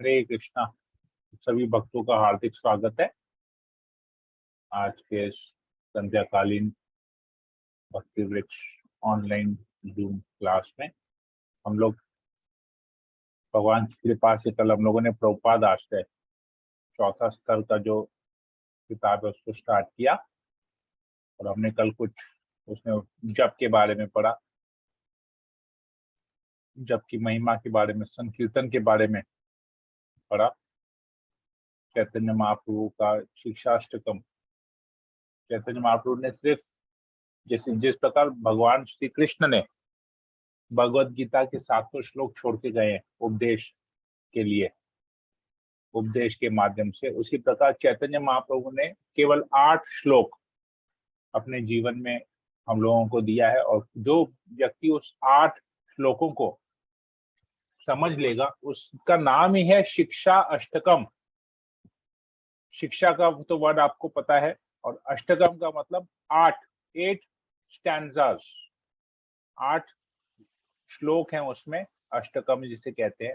हरे कृष्णा। सभी भक्तों का हार्दिक स्वागत है आज के इस संध्याकालीन भक्ति वृक्ष ऑनलाइन जूम क्लास में। हम लोग भगवान की कृपा से कल हम लोगों ने प्रभुपाद आश्रय चौथा स्तर का जो किताब है उसको स्टार्ट किया और हमने कल कुछ उसमें जप के बारे में पढ़ा, जप की महिमा के बारे में, संकीर्तन के बारे में पढ़ा। चैतन्य महाप्रभु का शिक्षाष्टकम, चैतन्य महाप्रभु ने सिर्फ जिस प्रकार भगवान श्री कृष्ण ने भगवत गीता के 700 श्लोक छोड़ के गए हैं उपदेश के लिए, उपदेश के माध्यम से, उसी प्रकार चैतन्य महाप्रभु ने केवल 8 श्लोक अपने जीवन में हम लोगों को दिया है। और जो व्यक्ति उस 8 श्लोकों को समझ लेगा उसका नाम ही है शिक्षा अष्टकम। शिक्षा का तो वर्ड आपको पता है और अष्टकम का मतलब 8 स्टैंजास, 8 श्लोक हैं उसमें, अष्टकम जिसे कहते हैं।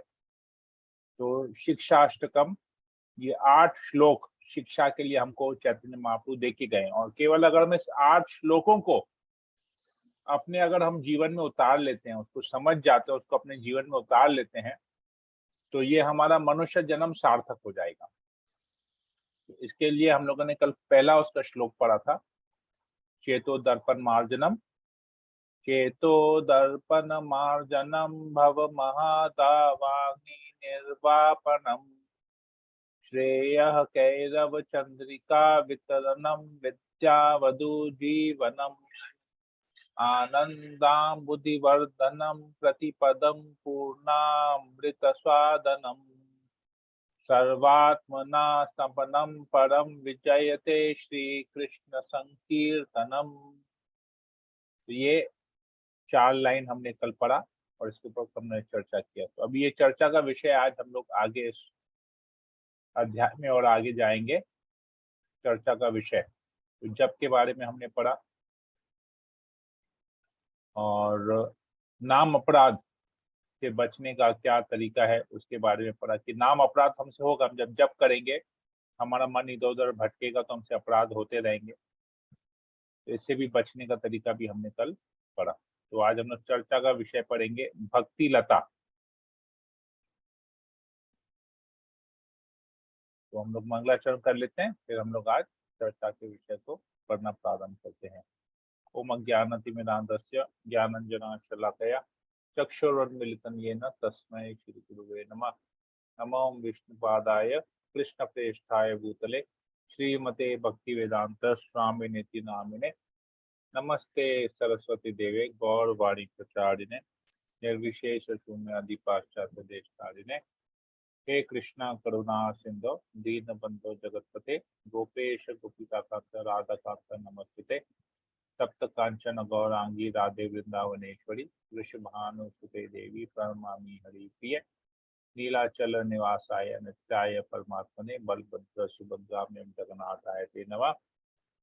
तो शिक्षा अष्टकम, ये 8 श्लोक शिक्षा के लिए हमको चैतन्य महाप्रभु दे के गए। और केवल अगर हम इस 8 श्लोकों को अपने अगर हम जीवन में उतार लेते हैं, उसको समझ जाते हैं, उसको अपने जीवन में उतार लेते हैं, तो ये हमारा मनुष्य जन्म सार्थक हो जाएगा। तो इसके लिए हम लोगों ने कल पहला उसका श्लोक पढ़ा था, चेतो दर्पण मार्जनम, चेतो दर्पण मार्जनम भव महादावाग्नि निर्वापनम, श्रेयः कैरव चंद्रिका वितरणम विद्यावधु जीवनम, आनंदाम्बुधिवर्धनम प्रतिपदम पूर्णामृत स्वादनम, सर्वात्मना संपन्नम परम विजयते श्री कृष्ण संकीर्तनम। तो ये 4 लाइन हमने कल पढ़ा और इसके ऊपर हमने चर्चा किया। तो अभी ये चर्चा का विषय आज हम लोग आगे इस अध्याय में और आगे जाएंगे। चर्चा का विषय तो जप के बारे में हमने पढ़ा और नाम अपराध से बचने का क्या तरीका है उसके बारे में पढ़ा कि नाम अपराध हमसे होगा, हम जब जप करेंगे हमारा मन इधर उधर भटकेगा तो हमसे अपराध होते रहेंगे। तो इससे भी बचने का तरीका भी हमने कल पढ़ा। तो आज हम लोग चर्चा का विषय पढ़ेंगे भक्ति लता। तो हम लोग मंगलाचरण कर लेते हैं, फिर हम लोग आज चर्चा के विषय को पढ़ना प्रारंभ करते हैं। ओम अज्ञानतिमिरान्धस्य ज्ञानाञ्जनशलाकया चक्षुरुन्मीलितं येन तस्मै श्रीगुरुवे नमः। नमो विष्णुपादाय कृष्णप्रेष्ठाय भूतले श्रीमते भक्तिवेदांत स्वामिनेति नामिने, नमस्ते सरस्वती देवे गौरवाणी प्रचारिणे निर्विशेष शून्यादि पाश्चात्य देशकारिणे, हे कृष्णा करुणा सिंधु दीनबंधो जगतपते गोपेश गोपिकांत राधाकांत नमस्ते, सप्त कांचन गौरांगी राधे वृंदावनेश्वरी वृषभानुसुते देवी प्रणमामि हरिप्रिय, नीलाचल निवासाय नित्याय परमात्मने बलभद्र सुभद्राम्यं जगन्नाथाय ते नमः।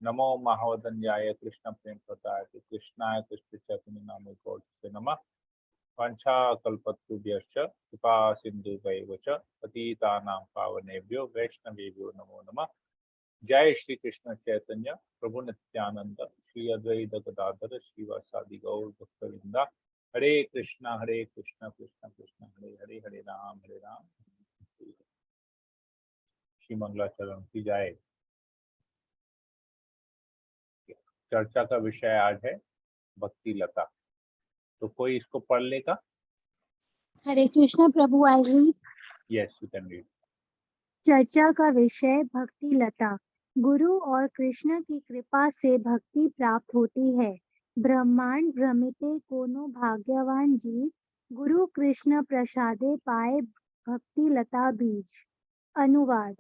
नमो महावदन्याय कृष्ण प्रेम प्रदाय कृष्णाय कृष्ण चैतन्य नामे गौरसे नमः। वाञ्छाकल्पतरुभ्यश्च कृपा सिन्धुभैव च पतितानां पावनेभ्यो वैष्णवेभ्यो नमो नमः। जय श्री कृष्ण चैतन्य प्रभु नित्यानंद श्री अद्वैत गदाधर श्रीवासादि गौर भक्तवृंदा। हरे कृष्णा कृष्ण कृष्ण हरे हरे, हरे राम श्री मंगलाचरण की जय। चर्चा का विषय आज है भक्ति लता। तो कोई इसको पढ़ लेगा? हरे कृष्ण प्रभु, I read. Yes, you can read. चर्चा का विषय भक्ति लता। गुरु और कृष्ण की कृपा से भक्ति प्राप्त होती है। ब्रह्मांड भ्रमिते कोनो भाग्यवान जीव, गुरु कृष्ण प्रसादे पाए भक्ति लता बीज। अनुवाद।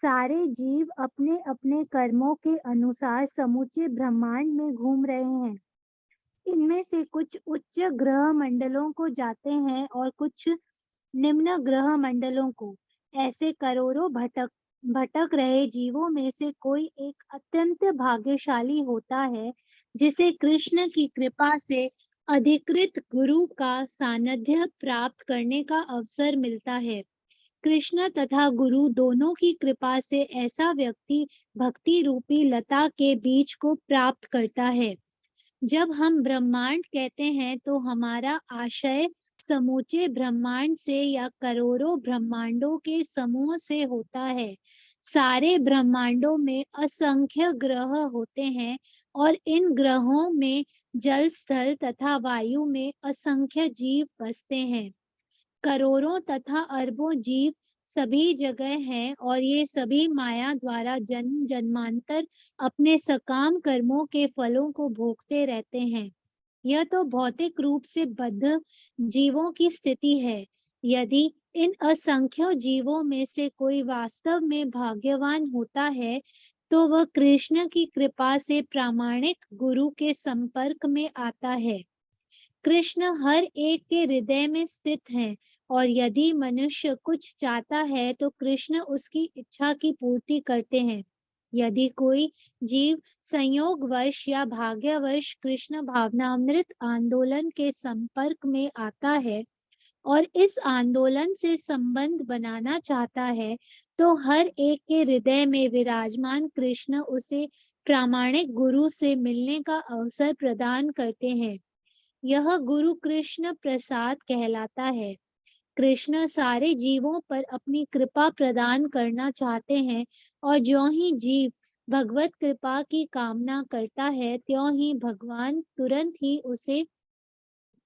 सारे जीव अपने अपने कर्मों के अनुसार समूचे ब्रह्मांड में घूम रहे हैं। इनमें से कुछ उच्च ग्रह मंडलों को जाते हैं और कुछ निम्न ग्रह मंडलों को। ऐसे करोड़ों भटक रहे जीवों में से कोई एक अत्यंत भाग्यशाली होता है जिसे कृष्ण की कृपा से अधिकृत गुरु का सानिध्य प्राप्त करने का अवसर मिलता है। कृष्ण तथा गुरु दोनों की कृपा से ऐसा व्यक्ति भक्ति रूपी लता के बीज को प्राप्त करता है। जब हम ब्रह्मांड कहते हैं तो हमारा आशय समूचे ब्रह्मांड से या करोड़ों ब्रह्मांडों के समूह से होता है। सारे ब्रह्मांडों में असंख्य ग्रह होते हैं और इन ग्रहों में जल, स्थल तथा वायु में असंख्य जीव बसते हैं। करोड़ों तथा अरबों जीव सभी जगह हैं और ये सभी माया द्वारा जन्म जन्मांतर अपने सकाम कर्मों के फलों को भोगते रहते हैं। यह तो भौतिक रूप से बद्ध जीवों की स्थिति है। यदि इन असंख्य जीवों में से कोई वास्तव में भाग्यवान होता है तो वह कृष्ण की कृपा से प्रामाणिक गुरु के संपर्क में आता है। कृष्ण हर एक के हृदय में स्थित हैं और यदि मनुष्य कुछ चाहता है तो कृष्ण उसकी इच्छा की पूर्ति करते हैं। यदि कोई जीव संयोगवश या भाग्यवश कृष्ण भावनामृत आंदोलन के संपर्क में आता है और इस आंदोलन से संबंध बनाना चाहता है तो हर एक के हृदय में विराजमान कृष्ण उसे प्रामाणिक गुरु से मिलने का अवसर प्रदान करते हैं। यह गुरु कृष्ण प्रसाद कहलाता है। कृष्ण सारे जीवों पर अपनी कृपा प्रदान करना चाहते हैं और ज्यों ही जीव भगवत कृपा की कामना करता है त्यों ही भगवान तुरंत ही उसे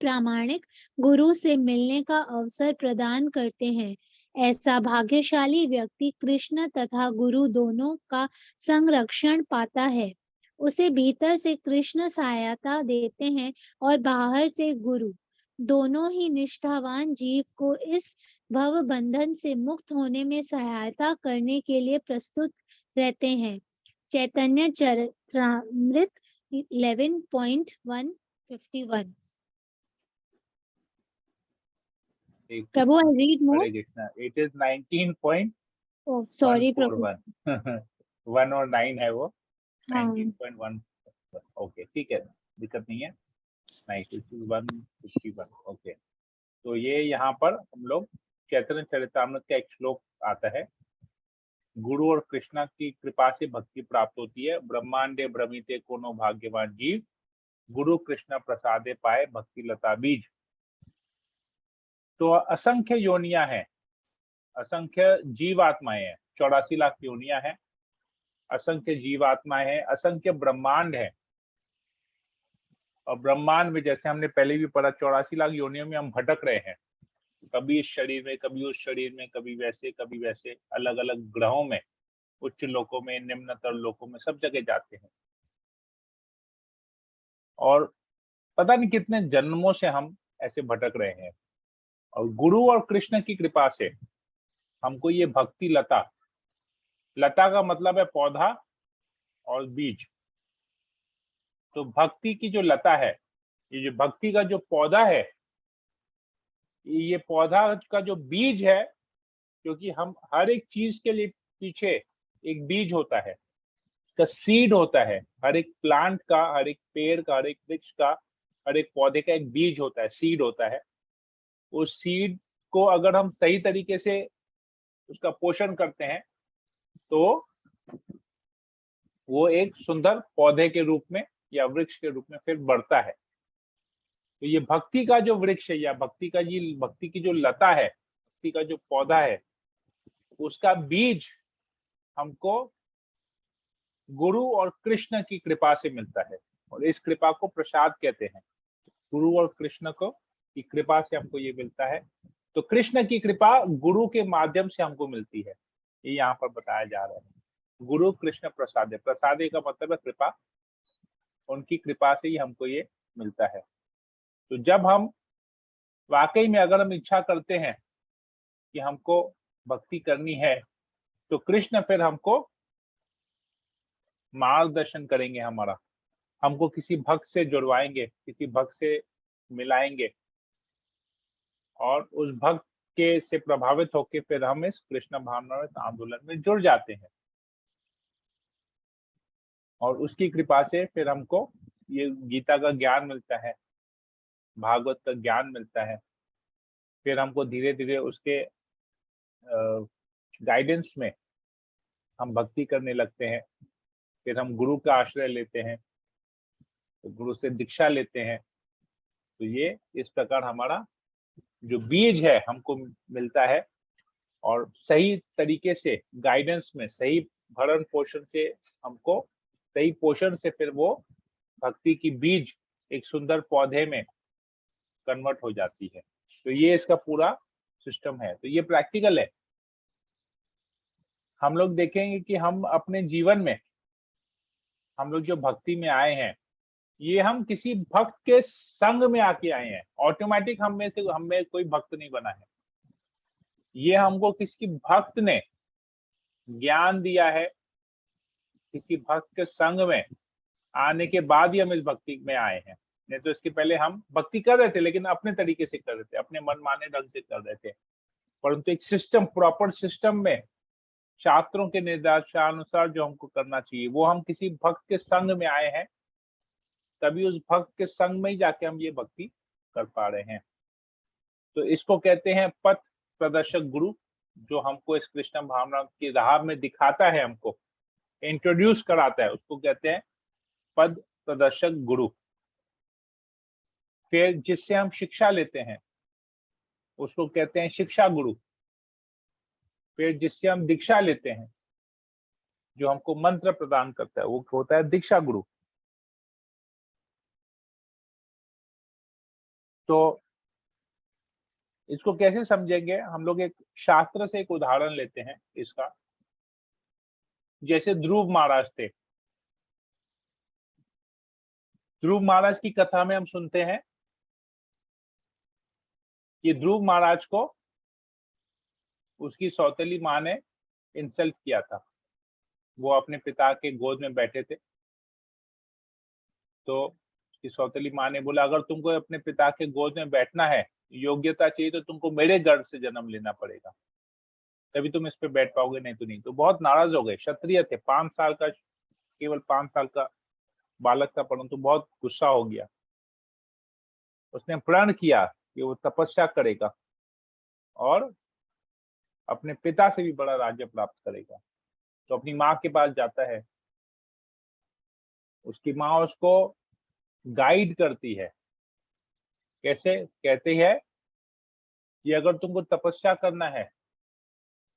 प्रामाणिक गुरु से मिलने का अवसर प्रदान करते हैं। ऐसा भाग्यशाली व्यक्ति कृष्ण तथा गुरु दोनों का संरक्षण पाता है। उसे भीतर से कृष्ण सहायता देते हैं और बाहर से गुरु। दोनों ही निष्ठावान जीव को इस भव बंधन से मुक्त होने में सहायता करने के लिए प्रस्तुत रहते हैं। चैतन्य चरित्रामृत 11.151। Prabhu, I read more. Hare Krishna, it is 19.141 Oh, sorry, Prabhu. 1 और 9 है वो, हाँ, 19.1। ओके, ठीक है, दिक्कत नहीं है। 151। ओके, तो ये यहाँ पर हम लोग चैतन्य चरितामृत का एक श्लोक आता है। गुरु और कृष्णा की कृपा से भक्ति प्राप्त होती है। ब्रह्मांडे भ्रमिते कोनो भाग्यवान जीव, गुरु कृष्ण प्रसादे पाए भक्ति लता बीज। तो असंख्य योनियां हैं, असंख्य जीवात्माएं हैं, 84 लाख योनियां हैं, असंख्य जीवात्माएं हैं, असंख्य ब्रह्मांड है। और ब्रह्मांड में जैसे हमने पहले भी पढ़ा 84 लाख योनियों में हम भटक रहे हैं, कभी इस शरीर में, कभी उस शरीर में, कभी वैसे अलग अलग ग्रहों में, उच्च लोकों में, निम्नतर लोकों में, सब जगह जाते हैं। और पता नहीं कितने जन्मों से हम ऐसे भटक रहे हैं। और गुरु और कृष्ण की कृपा से हमको ये भक्ति लता, लता का मतलब है पौधा और बीज, तो भक्ति की जो लता है, ये जो भक्ति का जो पौधा है, ये पौधा का जो बीज है, क्योंकि हम हर एक चीज के लिए पीछे एक बीज होता है, का सीड होता है। हर एक प्लांट का, हर एक पेड़ का, हर एक वृक्ष का, हर एक पौधे का एक बीज होता है, सीड होता है। उस सीड को अगर हम सही तरीके से उसका पोषण करते हैं तो वो एक सुंदर पौधे के रूप में या वृक्ष के रूप में फिर बढ़ता है। तो ये भक्ति का जो वृक्ष है या भक्ति की जो लता है, भक्ति का जो पौधा है, उसका बीज हमको गुरु और कृष्ण की कृपा से मिलता है। और इस कृपा को प्रसाद कहते हैं। गुरु और कृष्ण को की कृपा से हमको ये मिलता है। तो कृष्ण की कृपा गुरु के माध्यम से हमको मिलती है, ये यहाँ पर बताया जा रहा है। गुरु कृष्ण प्रसादे, प्रसादे का मतलब है कृपा, उनकी कृपा से ही हमको ये मिलता है। तो जब हम वाकई में अगर हम इच्छा करते हैं कि हमको भक्ति करनी है, तो कृष्ण फिर हमको मार्गदर्शन करेंगे, हमारा, हमको किसी भक्त से जुड़वाएंगे, किसी भक्त से मिलाएंगे, और उस भक्त के से प्रभावित होकर फिर हम इस कृष्ण भावनामृत आंदोलन में जुड़ जाते हैं। और उसकी कृपा से फिर हमको ये गीता का ज्ञान मिलता है, भागवत का ज्ञान मिलता है। फिर हमको धीरे धीरे उसके गाइडेंस में हम भक्ति करने लगते हैं, फिर हम गुरु का आश्रय लेते हैं, तो गुरु से दीक्षा लेते हैं, तो ये इस प्रकार हमारा जो बीज है हमको मिलता है, और सही तरीके से गाइडेंस में सही भरण पोषण से हमको सही पोषण से फिर वो भक्ति की बीज एक सुंदर पौधे में कन्वर्ट हो जाती है। तो ये इसका पूरा सिस्टम है। तो ये प्रैक्टिकल है। हम लोग देखेंगे कि हम अपने जीवन में हम लोग जो भक्ति में आए हैं, ये हम किसी भक्त के संग में आके आए हैं। ऑटोमेटिक हम में कोई भक्त नहीं बना है। ये हमको किसी भक्त ने ज्ञान दिया है, किसी भक्त के संग में आने के बाद ही हम इस भक्ति में आए हैं। नहीं तो इसके पहले हम भक्ति कर रहे थे, लेकिन अपने तरीके से कर रहे थे, अपने मनमाने ढंग से कर रहे थे। परंतु एक सिस्टम, प्रॉपर सिस्टम में शास्त्रों के निर्देशानुसार जो हमको करना चाहिए, वो हम किसी भक्त के संग में आए हैं, तभी उस भक्त के संग में ही जाके हम ये भक्ति कर पा रहे हैं। तो इसको कहते हैं पथ प्रदर्शक गुरु, जो हमको इस कृष्ण भावना की राह में दिखाता है, हमको इंट्रोड्यूस कराता है, उसको कहते हैं पद प्रदर्शक गुरु। फिर जिससे हम शिक्षा लेते हैं उसको कहते हैं शिक्षा गुरु। फिर जिससे हम दीक्षा लेते हैं, जो हमको मंत्र प्रदान करता है, वो होता है दीक्षा गुरु। तो इसको कैसे समझेंगे हम लोग? एक शास्त्र से एक उदाहरण लेते हैं इसका। जैसे ध्रुव महाराज थे। ध्रुव महाराज की कथा में हम सुनते हैं कि ध्रुव महाराज को उसकी सौतेली माँ ने इंसल्ट किया था। वो अपने पिता के गोद में बैठे थे, तो उसकी सौतेली माँ ने बोला, अगर तुमको अपने पिता के गोद में बैठना है, योग्यता चाहिए, तो तुमको मेरे गर्भ से जन्म लेना पड़ेगा, तभी तुम इस पे बैठ पाओगे, नहीं तो नहीं। तो बहुत नाराज हो गए। क्षत्रिय थे, 5 साल का, केवल 5 साल का बालक था, परंतु बहुत गुस्सा हो गया। उसने प्रण किया कि वो तपस्या करेगा और अपने पिता से भी बड़ा राज्य प्राप्त करेगा। तो अपनी माँ के पास जाता है। उसकी माँ उसको गाइड करती है। कैसे? कहती है कि अगर तुमको तपस्या करना है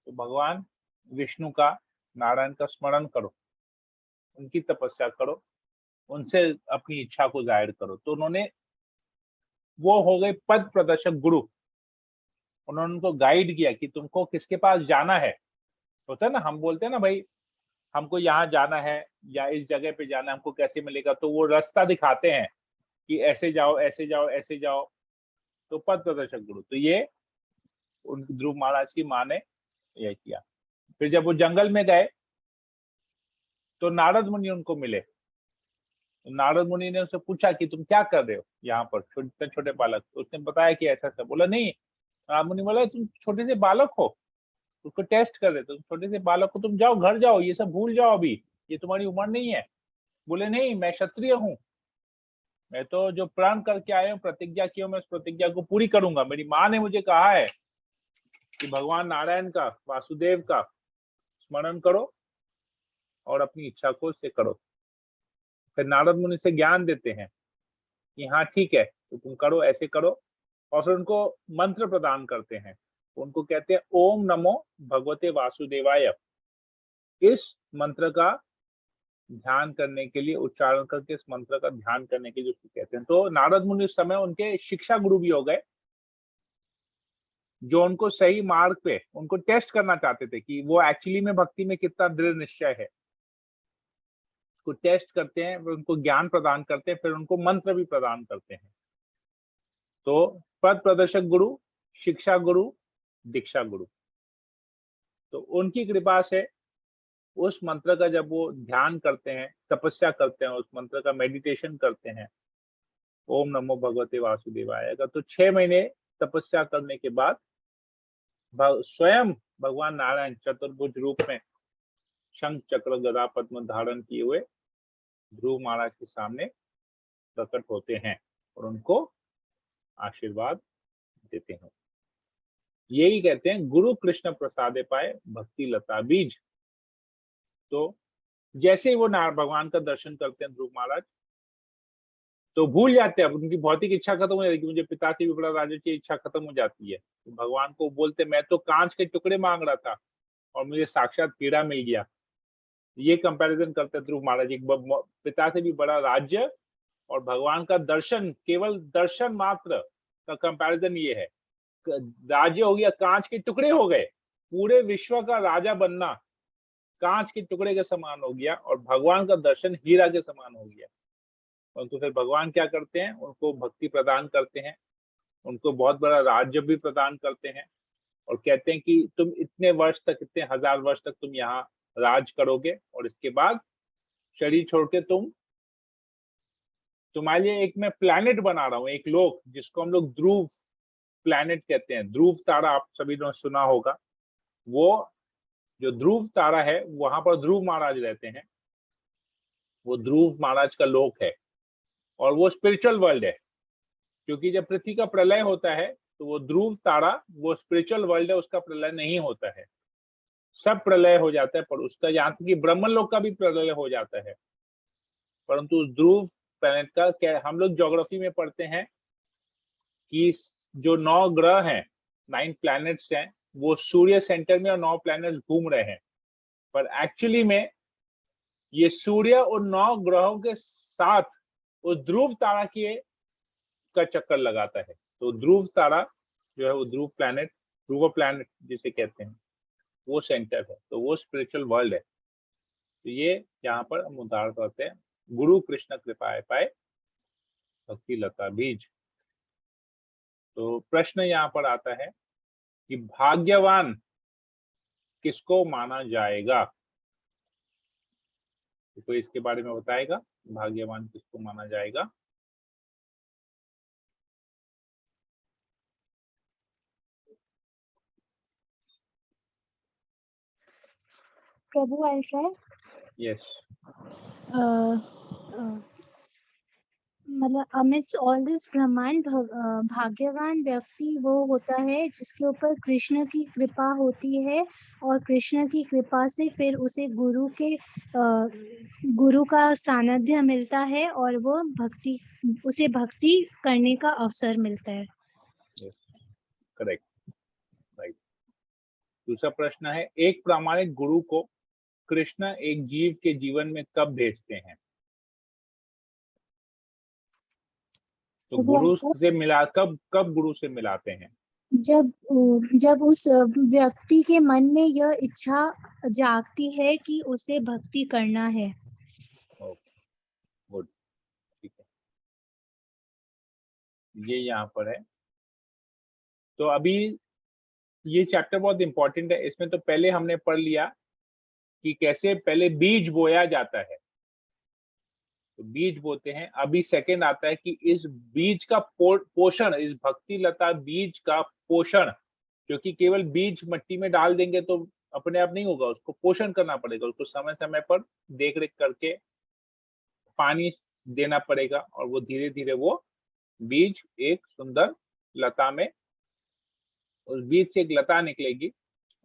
तो भगवान विष्णु का, नारायण का स्मरण करो, उनकी तपस्या करो, उनसे अपनी इच्छा को जाहिर करो। तो उन्होंने, वो हो गए पद प्रदर्शक गुरु। उन्होंने उनको गाइड किया कि तुमको किसके पास जाना है। होता है ना, हम बोलते हैं ना, भाई हमको यहाँ जाना है या इस जगह पे जाना है, हमको कैसे मिलेगा? तो वो रास्ता दिखाते हैं कि ऐसे जाओ, ऐसे जाओ, ऐसे जाओ। तो पद प्रदर्शक गुरु, तो ये उन ध्रुव महाराज की माँ ने यह किया। फिर जब वो जंगल में गए तो नारद मुनि उनको मिले। तो नारद मुनि ने उससे पूछा कि तुम क्या कर रहे हो यहाँ पर, छोटे छोटे बालक? तो उसने बताया कि ऐसा सब। बोला नहीं। नारद मुनि बोला, तुम छोटे से बालक हो, उसको टेस्ट कर रहे, तुम छोटे से बालक को, तुम जाओ घर जाओ, ये सब भूल जाओ, अभी ये तुम्हारी उम्र नहीं है। बोले नहीं, मैं क्षत्रिय हूँ, मैं तो जो प्रण करके आया हूँ, प्रतिज्ञा की हूँ, मैं उस प्रतिज्ञा को पूरी करूंगा। मेरी माँ ने मुझे कहा है कि भगवान नारायण का, वासुदेव का स्मरण करो और अपनी इच्छा को उससे करो। फिर नारद मुनि से ज्ञान देते हैं कि हाँ ठीक है, तो तुम करो, ऐसे करो। और फिर उनको मंत्र प्रदान करते हैं। उनको कहते हैं ओम नमो भगवते वासुदेवाय। इस मंत्र का ध्यान करने के लिए, उच्चारण करके इस मंत्र का ध्यान करने के लिए उसको कहते हैं। तो नारद मुनि उस समय उनके शिक्षा गुरु भी हो गए, जो उनको सही मार्ग पे, उनको टेस्ट करना चाहते थे कि वो एक्चुअली में भक्ति में कितना दृढ़ निश्चय है। उसको टेस्ट करते हैं, उनको ज्ञान प्रदान करते हैं, फिर उनको मंत्र भी प्रदान करते हैं। तो पद प्रदर्शक गुरु, शिक्षा गुरु, दीक्षा गुरु। तो उनकी कृपा से उस मंत्र का जब वो ध्यान करते हैं, तपस्या करते हैं, उस मंत्र का मेडिटेशन करते हैं, ओम नमो भगवते वासुदेवाय का, तो 6 महीने तपस्या करने के बाद स्वयं भगवान नारायण चतुर्भुज रूप में शंख चक्र गदा पद्म धारण किए हुए ध्रुव महाराज के सामने प्रकट होते हैं और उनको आशीर्वाद देते हैं। यही कहते हैं गुरु कृष्ण प्रसादे पाए भक्ति लता बीज। तो जैसे ही वो भगवान का दर्शन करते हैं ध्रुव महाराज, तो भूल जाते हैं, अब उनकी भौतिक इच्छा खत्म हो जाती है कि मुझे पिता से भी बड़ा राजा की इच्छा खत्म हो जाती है। तो भगवान को बोलते मैं तो कांच के टुकड़े मांग रहा था और मुझे साक्षात हीरा मिल गया। ये कंपैरिजन करते ध्रुव महाराज, एक पिता से भी बड़ा राज्य और भगवान का दर्शन, केवल दर्शन मात्र का कंपैरिजन ये है। राज्य हो गया कांच के टुकड़े हो गए, पूरे विश्व का राजा बनना कांच के टुकड़े के समान हो गया और भगवान का दर्शन हीरा के समान हो गया। परंतु फिर भगवान क्या करते हैं, उनको भक्ति प्रदान करते हैं, उनको बहुत बड़ा राज्य भी प्रदान करते हैं और कहते हैं कि तुम इतने वर्ष तक, इतने हजार वर्ष तक तुम यहाँ राज करोगे और इसके बाद शरीर छोड़ के तुम्हारे लिए एक मैं प्लैनेट बना रहा हूँ, एक लोक जिसको हम लोग ध्रुव प्लैनेट कहते हैं। ध्रुव तारा आप सभी ने सुना होगा। वो जो ध्रुव तारा है वहां पर ध्रुव महाराज रहते हैं, वो ध्रुव महाराज का लोक है और वो स्पिरिचुअल वर्ल्ड है। क्योंकि जब पृथ्वी का प्रलय होता है तो वो ध्रुव तारा, वो स्पिरिचुअल वर्ल्ड है, उसका प्रलय नहीं होता है, सब प्रलय हो जाता है। पर उसका, यहाँ तक कि ब्रह्मन लोक का भी प्रलय हो जाता है, परंतु उस ध्रुव प्लैनेट का क्या, हम लोग ज्योग्राफी में पढ़ते हैं कि जो 9 ग्रह हैं, 9 प्लैनेट्स हैं, वो सूर्य सेंटर में और 9 प्लैनेट्स घूम रहे हैं। पर एक्चुअली में ये सूर्य और 9 ग्रहों के साथ उस ध्रुव तारा की का चक्कर लगाता है। तो ध्रुव तारा जो है वो ध्रुव प्लैनेट जिसे कहते हैं, वो सेंटर है, तो वो स्पिरिचुअल वर्ल्ड है। तो ये यहाँ पर हम उदाहरण करते हैं, गुरु कृष्ण कृपाए पाए भक्ति लता बीज। तो प्रश्न यहाँ पर आता है कि भाग्यवान किसको माना जाएगा? तो कोई इसके बारे में बताएगा, भाग्यवान किसको माना जाएगा? प्रभु आई ट्राई। यस। मतलब अमिट्स ऑल दिस ब्रह्मांड भाग्यवान व्यक्ति वो होता है जिसके ऊपर कृष्ण की कृपा होती है और कृष्ण की कृपा से फिर उसे गुरु का सानिध्य मिलता है और वो उसे भक्ति करने का अवसर मिलता है। Yes, correct, right. दूसरा प्रश्न है, एक प्रामाणिक गुरु को कृष्ण एक जीव के जीवन में कब भेजते हैं? तो गुरु से मिला, कब गुरु से मिलाते हैं? जब उस व्यक्ति के मन में यह इच्छा जागती है कि उसे भक्ति करना है। गुड, ठीक है, ये यहाँ पर है। तो अभी ये चैप्टर बहुत इंपॉर्टेंट है। इसमें तो पहले हमने पढ़ लिया कि कैसे पहले बीज बोया जाता है, तो बीज बोते हैं। अभी सेकंड आता है कि इस बीज का पोषण, इस भक्ति लता बीज का पोषण, क्योंकि केवल बीज मट्टी में डाल देंगे तो अपने आप नहीं होगा, उसको पोषण करना पड़ेगा, उसको समय समय पर देख रेख करके पानी देना पड़ेगा और वो धीरे धीरे वो बीज एक सुंदर लता में, उस बीज से एक लता निकलेगी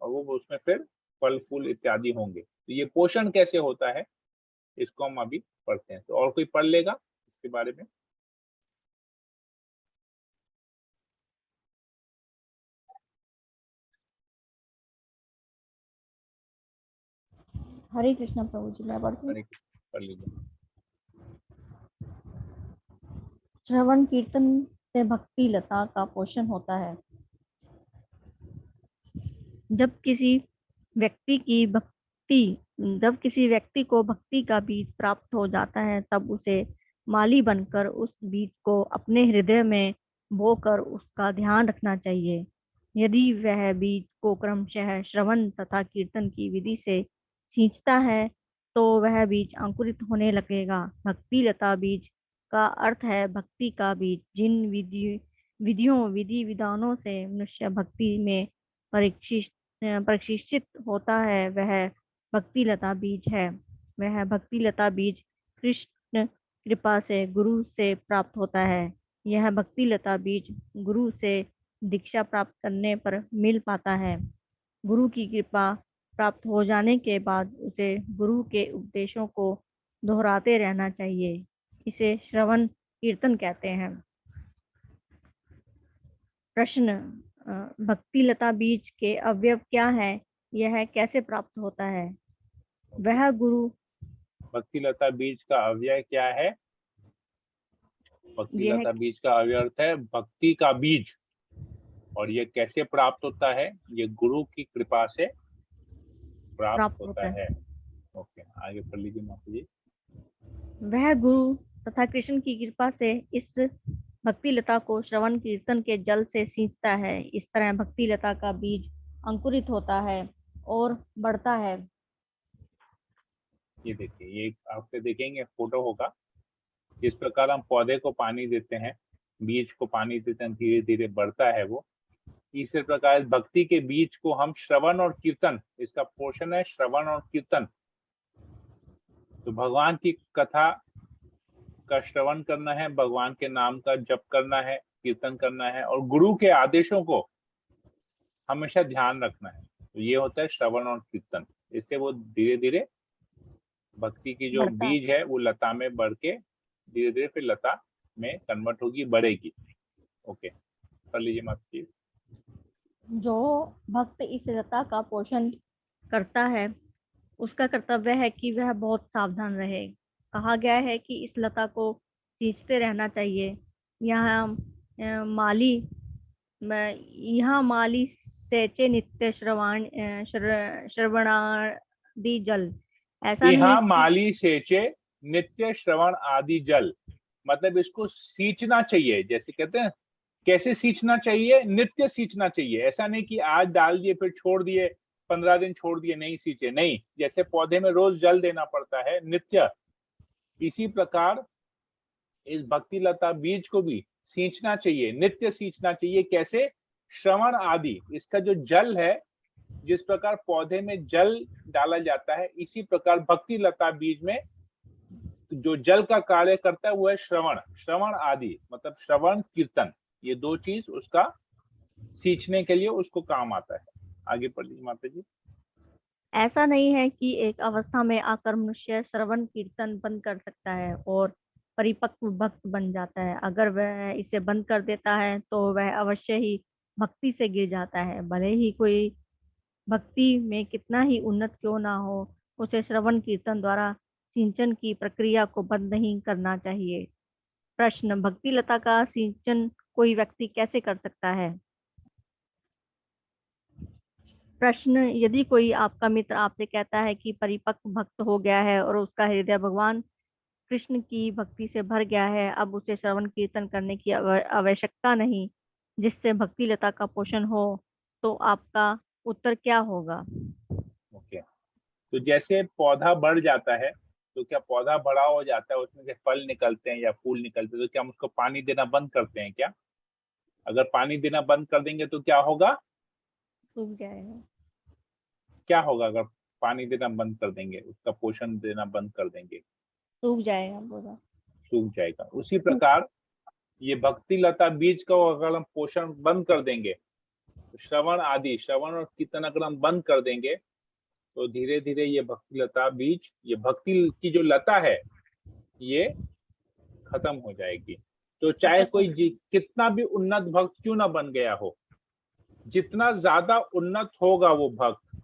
और वो उसमें फिर फल फूल इत्यादि होंगे। तो ये पोषण कैसे होता है इसको हम अभी पढ़ते हैं। तो और कोई पढ़ लेगा इसके बारे में? हरे कृष्ण प्रभु जी, मैं पढ़ती हूँ। पढ़ लीजिए। श्रवण कीर्तन से भक्ति लता का पोषण होता है। जब किसी व्यक्ति को भक्ति का बीज प्राप्त हो जाता है, तब उसे माली बनकर उस बीज को अपने हृदय में बोकर उसका ध्यान रखना चाहिए। यदि वह बीज को क्रमशः श्रवण तथा कीर्तन की विधि से सींचता है तो वह बीज अंकुरित होने लगेगा। भक्ति लता बीज का अर्थ है भक्ति का बीज। जिन विधि विधानों से मनुष्य भक्ति में प्रशिक्षित होता है वह भक्ति लता बीज है। वह भक्ति लता बीज कृष्ण कृपा से गुरु से प्राप्त होता है। यह भक्ति लता बीज गुरु से दीक्षा प्राप्त करने पर मिल पाता है। गुरु की कृपा प्राप्त हो जाने के बाद उसे गुरु के उपदेशों को दोहराते रहना चाहिए। इसे श्रवण कीर्तन कहते हैं। प्रश्न, भक्ति लता बीज के अवयव क्या है? यह कैसे प्राप्त होता है? वह गुरु भक्ति लता बीज का अव्यय क्या है? भक्ति यह लता बीज का अव्यय अर्थ है भक्ति का बीज। और ये कैसे प्राप्त होता है? ये गुरु की कृपा से प्राप्त प्राप्त होता होता है। है। ओके, आगे पढ़ लीजिए माता जी। वह गुरु तथा कृष्ण की कृपा से इस भक्ति लता को श्रवण कीर्तन के जल से सींचता है। इस तरह भक्ति लता का बीज अंकुरित होता है और बढ़ता है। ये देखिए, ये आपके देखेंगे फोटो होगा। जिस प्रकार हम पौधे को पानी देते हैं, बीज को पानी देते हैं, धीरे धीरे बढ़ता है वो। इसी प्रकार भक्ति के बीज को हम श्रवण और कीर्तन, इसका पोर्शन है श्रवण और कीर्तन। तो भगवान की कथा का श्रवण करना है, भगवान के नाम का जप करना है, कीर्तन करना है, और गुरु के आदेशों को हमेशा ध्यान रखना है। तो ये होता है श्रवण और कीर्तन। इससे वो धीरे धीरे भक्ति की जो बढ़ता है। बीज है वो लता में बढ़ के धीरे धीरे फिर लता में कन्वर्ट होगी, बढ़ेगी। ओके, कर लीजिए माता जी। जो भक्त इस लता का पोषण करता है उसका कर्तव्य है कि वह बहुत सावधान रहे। कहा गया है कि इस लता को सींचते रहना चाहिए। यहाँ माली सेचे नित्य श्रवणादि जल। ऐसा नहीं यहाँ कि माली सेचे नित्य श्रवण आदि जल, मतलब इसको सींचना चाहिए। जैसे कहते हैं कैसे सींचना चाहिए? नित्य सींचना चाहिए। ऐसा नहीं कि आज डाल दिए फिर छोड़ दिए, 15 दिन छोड़ दिए, नहीं सींचे। नहीं, जैसे पौधे में रोज जल देना पड़ता है नित्य, इसी प्रकार इस भक्ति लता बीज को भी सींचना चाहिए, नित्य सींचना चाहिए। कैसे? श्रवण आदि, इसका जो जल है, जिस प्रकार पौधे में जल डाला जाता है, इसी प्रकार भक्ति लता बीज में जो जल का कार्य करता है वो है श्रवण। श्रवण आदि मतलब श्रवण कीर्तन, ये दो चीज उसका सींचने के लिए उसको काम आता है। आगे पढ़ लीजिए माता जी। ऐसा नहीं है कि एक अवस्था में आकर मनुष्य श्रवण कीर्तन बंद कर सकता है और परिपक्व भक्त बन जाता है। अगर वह इसे बंद कर देता है तो वह अवश्य ही भक्ति से गिर जाता है। भले ही कोई भक्ति में कितना ही उन्नत क्यों ना हो, उसे श्रवण कीर्तन द्वारा सिंचन की प्रक्रिया को बंद नहीं करना चाहिए। प्रश्न, भक्ति लता का सिंचन कोई व्यक्ति कैसे कर सकता है? प्रश्न, यदि कोई आपका मित्र आपसे कहता है कि परिपक्व भक्त हो गया है और उसका हृदय भगवान कृष्ण की भक्ति से भर गया है, अब उसे श्रवण कीर्तन करने की आवश्यकता नहीं जिससे भक्ति लता का पोषण हो, तो आपका उत्तर क्या होगा? ओके, तो जैसे पौधा बढ़ जाता है, तो क्या पौधा बड़ा हो जाता है, उसमें से फल निकलते हैं या फूल निकलते हैं, तो क्या हम उसको पानी देना बंद करते हैं क्या? अगर पानी देना बंद कर देंगे तो क्या होगा? सूख जाएगा। क्या होगा अगर पानी देना बंद कर देंगे, उसका पोषण देना बंद कर देंगे? सूख जाएगा पूरा। सूख जाएगा। उसी प्रकार ये भक्ति लता बीज का अगर हम पोषण बंद कर देंगे, तो श्रवण और कीर्तन अगर हम बंद कर देंगे, तो धीरे धीरे ये भक्ति लता बीज, ये भक्ति की जो लता है, ये खत्म हो जाएगी। तो चाहे कोई कितना भी उन्नत भक्त क्यों ना बन गया हो, जितना ज्यादा उन्नत होगा वो भक्त,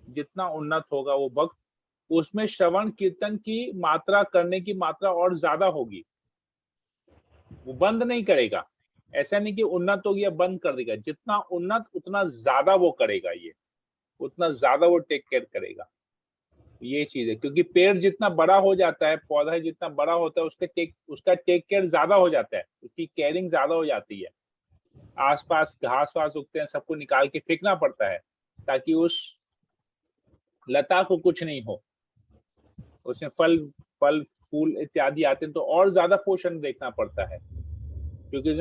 जितना उन्नत होगा वो भक्त, उसमें श्रवण कीर्तन की मात्रा करने की मात्रा और ज्यादा होगी। वो बंद नहीं करेगा। ऐसा नहीं कि उन्नत हो गया बंद कर देगा। जितना उन्नत उतना ज्यादा वो करेगा, ये उतना ज्यादा वो टेक केयर करेगा। ये चीज है, क्योंकि पेड़ जितना बड़ा हो जाता है, पौधा जितना बड़ा होता है, उसका टेक केयर ज्यादा हो जाता है, उसकी केयरिंग ज्यादा हो जाती है। आसपास घास वास उगते हैं, सबको निकाल के फेंकना पड़ता है ताकि उस लता को कुछ नहीं हो। उसमें फल फल फूल इत्यादि आते हैं तो और ज्यादा पोषण देखना पड़ता है, क्योंकि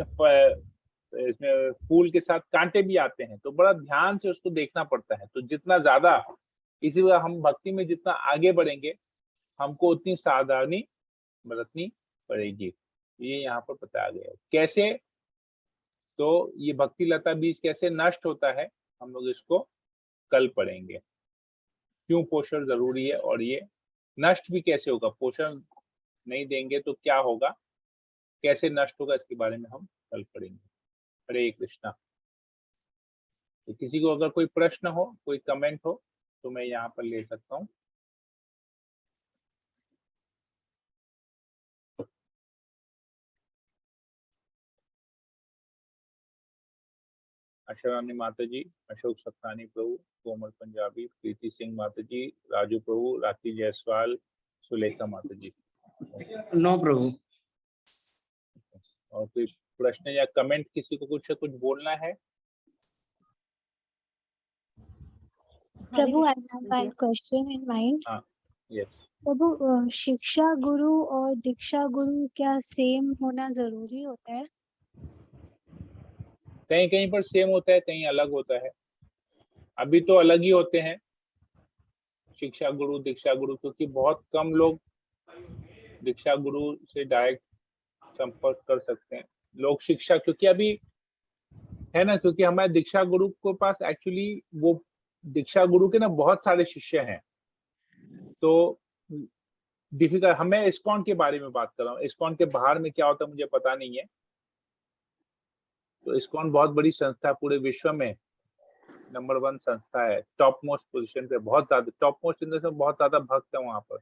इसमें फूल के साथ कांटे भी आते हैं, तो बड़ा ध्यान से उसको देखना पड़ता है। तो जितना ज्यादा, इसी वजह हम भक्ति में जितना आगे बढ़ेंगे, हमको उतनी सावधानी बरतनी पड़ेगी। ये यहाँ पर बताया गया है। कैसे? तो ये भक्ति लता बीज कैसे नष्ट होता है, हम लोग इसको कल पढ़ेंगे। क्यों पोषण जरूरी है और ये नष्ट भी कैसे होगा, पोषण नहीं देंगे तो क्या होगा, कैसे नष्ट होगा, इसके बारे में हम कल पढ़ेंगे। हरे कृष्णा। तो किसी को अगर कोई प्रश्न हो, कोई कमेंट हो, तो मैं यहाँ पर ले सकता हूँ। आशारानी माता जी, अशोक सत्तानी प्रभु, कोमल पंजाबी, प्रीति सिंह माता जी, राजू प्रभु, राखी जायसवाल, सुलेखा माता जी। नो प्रभु। और कोई प्रश्न या कमेंट, किसी को कुछ बोलना है? प्रभु, I have one question in mind. हाँ, यस। प्रभु, शिक्षा गुरु और दीक्षा गुरु क्या सेम होना जरूरी होता है? कहीं कहीं पर सेम होता है, कहीं अलग होता है। अभी तो अलग ही होते हैं शिक्षा गुरु दीक्षा गुरु, क्योंकि बहुत कम लोग दीक्षा गुरु से डायरेक्ट संपर्क कर सकते हैं। लोग शिक्षा, क्योंकि अभी है ना, क्योंकि हमारे दीक्षा गुरु के पास एक्चुअली वो दीक्षा गुरु के ना बहुत सारे शिष्य हैं, तो डिफिकल्ट। हमें इस्कॉन के बारे में बात कर रहा हूँ, इस्कॉन के बाहर में क्या होता है मुझे पता नहीं है। तो इस्कॉन बहुत बड़ी संस्था, पूरे विश्व में नंबर 1 संस्था है, टॉप मोस्ट पोजीशन पे, बहुत ज्यादा टॉप मोस्ट इन में बहुत ज्यादा भक्त है वहां पर।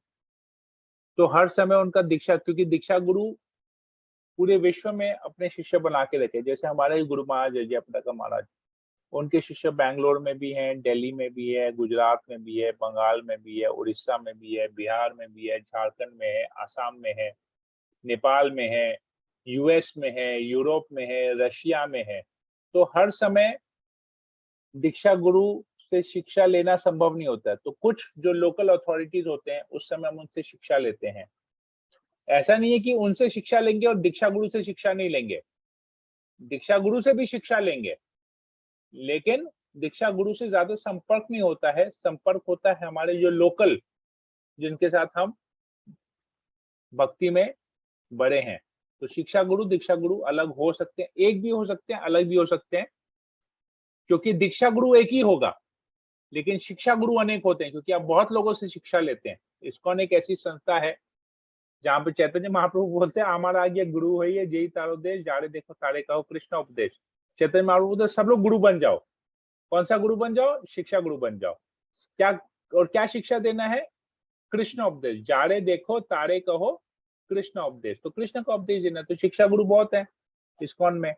तो हर समय उनका दीक्षा, क्योंकि दीक्षा गुरु पूरे विश्व में अपने शिष्य बना के रखे, जैसे हमारे गुरु महाराज जय प्रकाश महाराज, उनके शिष्य बैंगलोर में भी हैं, दिल्ली में भी है, गुजरात में भी है, बंगाल में भी है, उड़ीसा में भी है, बिहार में भी है, झारखंड में है, आसाम में है, नेपाल में है, यूएस में है, यूरोप में है, रशिया में है। तो हर समय दीक्षा गुरु से शिक्षा लेना संभव नहीं होता है, तो कुछ जो लोकल अथॉरिटीज होते हैं उस समय हम उनसे शिक्षा लेते हैं। ऐसा नहीं है कि उनसे शिक्षा लेंगे और दीक्षा गुरु से शिक्षा नहीं लेंगे, दीक्षा गुरु से भी शिक्षा लेंगे, लेकिन दीक्षा गुरु से ज्यादा संपर्क नहीं होता है। संपर्क होता है हमारे जो लोकल, जिनके साथ हम भक्ति में बड़े हैं। तो शिक्षा गुरु दीक्षा गुरु अलग हो सकते हैं, एक भी हो सकते हैं, अलग भी हो सकते हैं, क्योंकि दीक्षा गुरु एक ही होगा लेकिन शिक्षा गुरु अनेक होते हैं, क्योंकि आप बहुत लोगों से शिक्षा लेते हैं। इस्कॉन एक ऐसी संस्था है जहाँ पे चैतन्य महाप्रभु बोलते हैं, हमारा आगे गुरु है ये, जय तारो देश, जाड़े देखो तारे कहो कृष्ण उपदेश। चैतन्य महाप्रभु बोलते सब लोग गुरु बन जाओ। कौन सा गुरु बन जाओ? शिक्षा गुरु बन जाओ। क्या और क्या शिक्षा देना है? कृष्ण उपदेश, जाड़े देखो तारे कहो कृष्ण उपदेश। तो कृष्ण का उपदेश देना। तो शिक्षा गुरु बहुत है इस्कॉन में,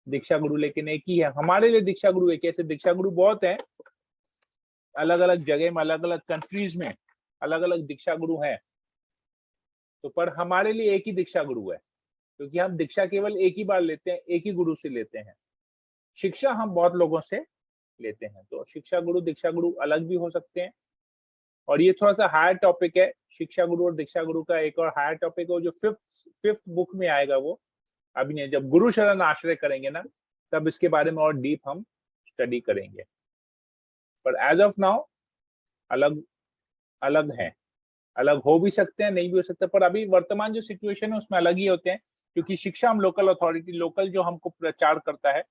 दीक्षा गुरु लेकिन एक ही है। हमारे लिए दीक्षा गुरु एक, ऐसे दीक्षा गुरु बहुत है, अलग अलग जगह में, अलग अलग कंट्रीज में अलग अलग दीक्षा गुरु हैं। तो पर हमारे लिए एक ही दीक्षा गुरु है, क्योंकि हम दीक्षा केवल एक ही बार लेते हैं, एक ही गुरु से लेते हैं। शिक्षा हम बहुत लोगों से लेते हैं। तो शिक्षा गुरु दीक्षा गुरु अलग भी हो सकते हैं। और ये थोड़ा सा हायर टॉपिक है, शिक्षा गुरु और दीक्षा गुरु का एक और हायर टॉपिक है जो फिफ्थ बुक में आएगा। वो अभी नहीं, जब गुरु शरण आश्रय करेंगे ना, तब इसके बारे में और डीप हम स्टडी करेंगे। पर एज ऑफ नाउ अलग अलग है, अलग हो भी सकते हैं, नहीं भी हो सकते, पर अभी वर्तमान जो सिचुएशन है उसमें अलग ही होते हैं, क्योंकि शिक्षा हम लोकल अथॉरिटी, लोकल जो हमको प्रचार करता है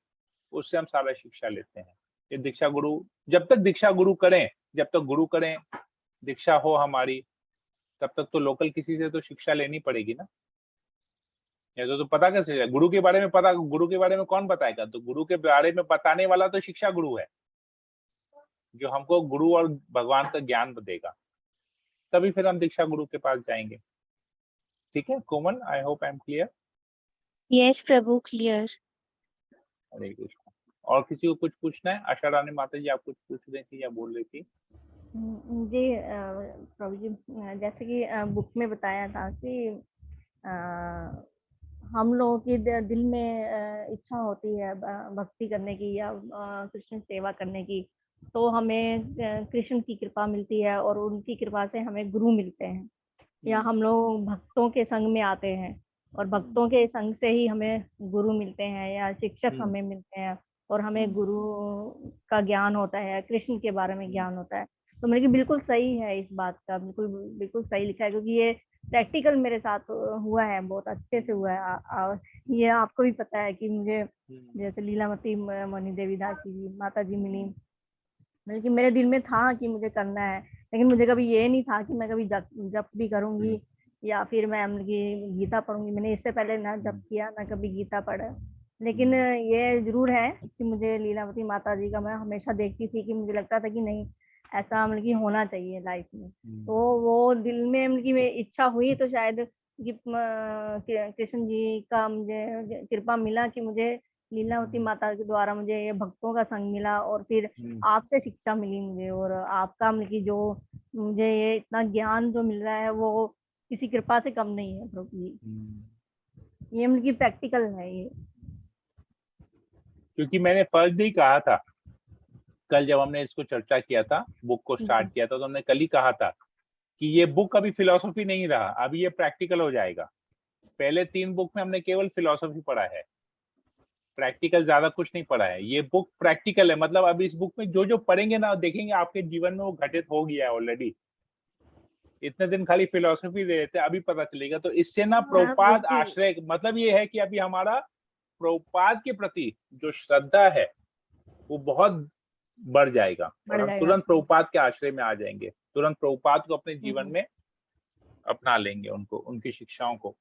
उससे हम सारा शिक्षा लेते हैं। ये दीक्षा गुरु, जब तक दीक्षा गुरु करें, जब तक गुरु करें, दीक्षा हो हमारी, तब तक तो लोकल किसी से तो शिक्षा लेनी पड़ेगी ना। ये तो पता कैसे चलेगा? गुरु के बारे में पता, गुरु के बारे में कौन बताएगा? तो गुरु के बारे में बताने वाला तो शिक्षा गुरु है, जो हमको गुरु और भगवान का ज्ञान देगा, तभी फिर हम दीक्षा गुरु के पास जाएंगे। ठीक है Komal, I hope I am clear. Yes प्रभु, क्लियर। हरे कृष्ण। और किसी को कुछ पूछना है? आशा रानी माता जी आप कुछ पूछ रही थी या बोल रही थी? जी प्रभु जी, जैसे कि बुक में बताया था कि हम लोगों की दिल में इच्छा होती है भक्ति करने की या कृष्ण सेवा करने की, तो हमें कृष्ण की कृपा मिलती है और उनकी कृपा से हमें गुरु मिलते हैं, या हम लोग भक्तों के संग में आते हैं और भक्तों के संग से ही हमें गुरु मिलते हैं या शिक्षक हमें मिलते हैं और हमें गुरु का ज्ञान होता है, कृष्ण के बारे में ज्ञान होता है। तो मेरे की बिल्कुल सही है इस बात का, बिल्कुल बिल्कुल सही लिखा है, क्योंकि ये प्रैक्टिकल मेरे साथ हुआ है, बहुत अच्छे से हुआ है। ये आपको भी पता है कि मुझे जैसे लीलावती मणि देवी दास जी माता जी मिली, मतलब कि मेरे दिल में था कि मुझे करना है, लेकिन मुझे कभी ये नहीं था कि मैं कभी जप भी करूंगी या फिर मैं मतलब कि गीता पढ़ूंगी। मैंने इससे पहले ना जप किया ना कभी गीता पढ़ा, लेकिन ये जरूर है कि मुझे लीलावती माता जी का मैं हमेशा देखती थी कि मुझे लगता था कि नहीं ऐसा मतलब कि होना चाहिए लाइफ में। तो वो दिल में मतलब कि मेरी इच्छा हुई, तो शायद कि कृष्ण जी का मुझे कृपा मिला कि मुझे लीलावती माता के द्वारा मुझे ये भक्तों का संग मिला, और फिर आपसे शिक्षा मिली मुझे, और आपका मतलब कि जो मुझे ये इतना ज्ञान जो मिल रहा है वो किसी कृपा से कम नहीं है प्रभु जी। ये मतलब कि प्रैक्टिकल है ये। क्योंकि मैंने फर्स्ट डे कहा था, कल जब हमने इसको चर्चा किया था, बुक को स्टार्ट किया था, तो हमने कल ही कहा था कि ये बुक अभी फिलॉसफी नहीं रहा, अभी ये प्रैक्टिकल हो जाएगा। पहले 3 बुक में हमने केवल फिलॉसफी पढ़ा है, प्रैक्टिकल ज्यादा कुछ नहीं पढ़ा है। ये बुक प्रैक्टिकल है, मतलब अब इस बुक में जो जो पढ़ेंगे ना देखेंगे आपके जीवन में वो घटित हो गया है ऑलरेडी। इतने दिन खाली फिलॉसफी दे रहे थे, अभी पता चलेगा। तो इससे ना प्रभुपाद आश्रय, मतलब ये है कि अभी हमारा प्रभुपाद के प्रति जो श्रद्धा है वो बहुत बढ़ जाएगा, और हम तुरंत प्रभुपाद के आश्रय में आ जाएंगे, तुरंत प्रभुपाद को अपने जीवन में अपना लेंगे, उनको, उनकी शिक्षाओं को।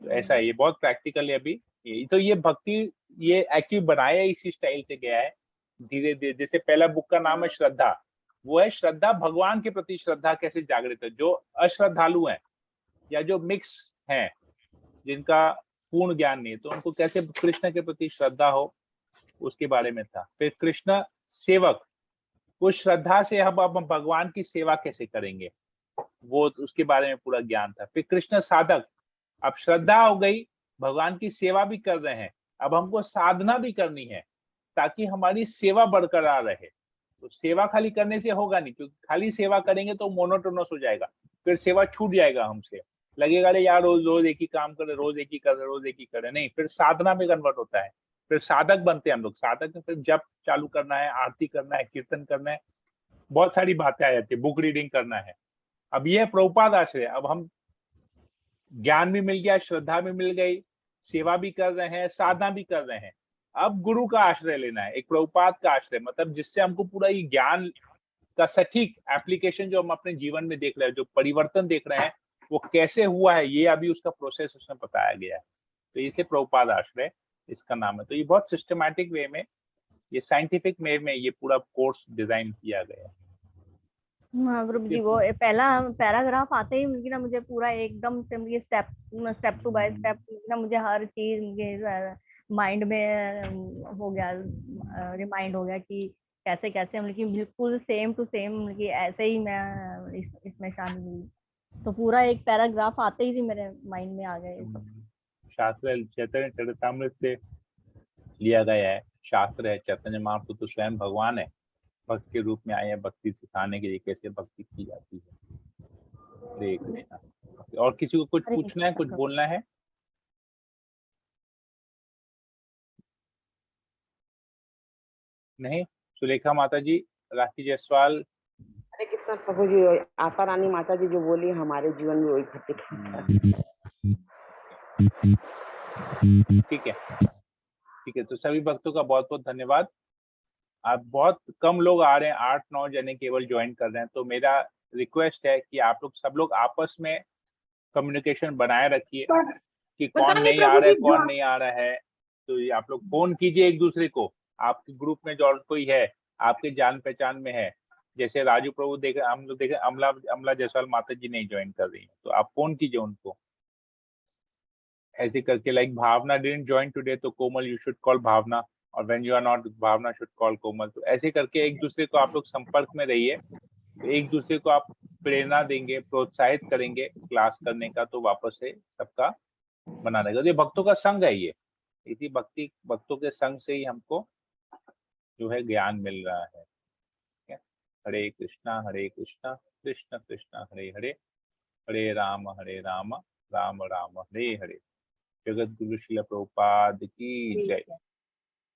तो ऐसा है, ये बहुत प्रैक्टिकल है अभी। तो ये भक्ति ये एक्टिव बनाया इसी स्टाइल से गया है धीरे धीरे। जैसे पहला बुक का नाम है श्रद्धा, वो है श्रद्धा, भगवान के प्रति श्रद्धा कैसे जागृत है। जो अश्रद्धालु हैं या जो मिक्स हैं, जिनका पूर्ण ज्ञान नहीं है, तो उनको कैसे कृष्ण के प्रति श्रद्धा हो, उसके बारे में था। फिर कृष्ण सेवक, उस श्रद्धा से हम अब भगवान की सेवा कैसे करेंगे, वो उसके बारे में पूरा ज्ञान था। फिर कृष्ण साधक, अब श्रद्धा हो गई, भगवान की सेवा भी कर रहे हैं, अब हमको साधना भी करनी है ताकि हमारी सेवा बरकरार रहे। तो सेवा खाली करने से होगा नहीं, क्योंकि खाली सेवा करेंगे तो मोनोटोनस हो जाएगा, फिर सेवा छूट जाएगा हमसे, लगेगा अरे यार रोज रोज एक ही काम करे, रोज एक ही करे, रोज एक ही करे। नहीं, फिर साधना में कन्वर्ट होता है, फिर साधक बनते हैं हम लोग। साधक में फिर जप चालू करना है, आरती करना है, कीर्तन करना है, बहुत सारी बातें आ जाती है, बुक रीडिंग करना है। अब ये प्रभुपाद आश्रय, अब हम ज्ञान भी मिल गया, श्रद्धा भी मिल गई, सेवा भी कर रहे हैं, साधना भी कर रहे हैं। अब गुरु का आश्रय लेना है, एक प्रभुपाद का आश्रय, मतलब जिससे हमको पूरा ये ज्ञान का सटीक एप्लीकेशन जो हम अपने जीवन में देख रहे हैं, जो परिवर्तन देख रहे हैं, वो कैसे हुआ है, ये अभी उसका प्रोसेस उसमें बताया गया है। तो इसे प्रभुपाद आश्रय इसका नाम है। तो ये बहुत सिस्टमैटिक वे में, ये साइंटिफिक वे में ये पूरा कोर्स डिजाइन किया गया है। हाँ गुरु जी, वो पहला पैराग्राफ आते ही मुझे ना, मुझे पूरा एकदम से मुझे स्टेप टू बाय स्टेप ना मुझे हर चीज मुझे माइंड में हो गया, रिमाइंड हो गया कि कैसे कैसे मतलब कि बिल्कुल सेम टू सेम मतलब कि ऐसे ही मैं इसमें शामिल हुई। तो पूरा एक पैराग्राफ आते ही मेरे माइंड में आ गया ये सब। शास्त्र चैतन्य चरितामृत से लिया गया है, शास्त्र है। चैतन्य महाप्रभु तो स्वयं भगवान है, भक्त के रूप में आए हैं भक्ति सिखाने के लिए, कैसे भक्ति की जाती है। हरे कृष्णा। और किसी को कुछ पूछना है, कुछ बोलना है? नहीं? सुलेखा माता जी, राखी जायसवाल। हरे कृष्णा प्रभु जी, आशा रानी माता जी जो बोली हमारे जीवन में वही घटित होता है। ठीक है, ठीक है। तो सभी भक्तों का बहुत बहुत धन्यवाद। आप बहुत कम लोग आ रहे हैं, 8-9 जने केवल ज्वाइन कर रहे हैं। तो मेरा रिक्वेस्ट है कि आप लोग सब लोग आपस में कम्युनिकेशन बनाए रखिए कि कौन नहीं आ रहा है, कौन नहीं आ रहा है। तो ये आप लोग फोन कीजिए एक दूसरे को, आपके ग्रुप में जो कोई है, आपके जान पहचान में है। जैसे राजू प्रभु देखे, हम लोग देखे, अमला जायसवाल माता जी नहीं ज्वाइन कर रही है, तो आप फोन कीजिए उनको, ऐसे करके। Like Bhavna didn't join today, तो Komal you should call Bhavna, और when you are not, Bhavna should call Komal. तो ऐसे करके एक दूसरे को आप लोग संपर्क में रहिए, तो एक दूसरे को आप प्रेरणा देंगे, प्रोत्साहित करेंगे क्लास करने का, तो वापस से सबका बना रहेगा। ये भक्तों का संग है, ये इसी भक्तों के संग से ही हमको जो है ज्ञान मिल रहा है। हरे कृष्णा कृष्ण कृष्ण हरे हरे, हरे राम राम राम हरे हरे। जगत गुरु श्रील प्रभुपाद की जय।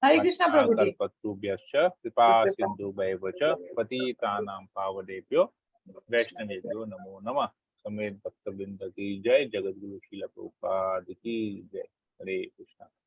हरे कृष्णा प्रभु जी। कल्पतरुभ्यश्च कृपा सिंधुभ्यैव च पतितानां पावनेभ्यो वैष्णवेभ्यो नमो नमः। समेत भक्तवृंद की जय। जगत गुरु श्रील प्रभुपाद की जय। हरे कृष्णा।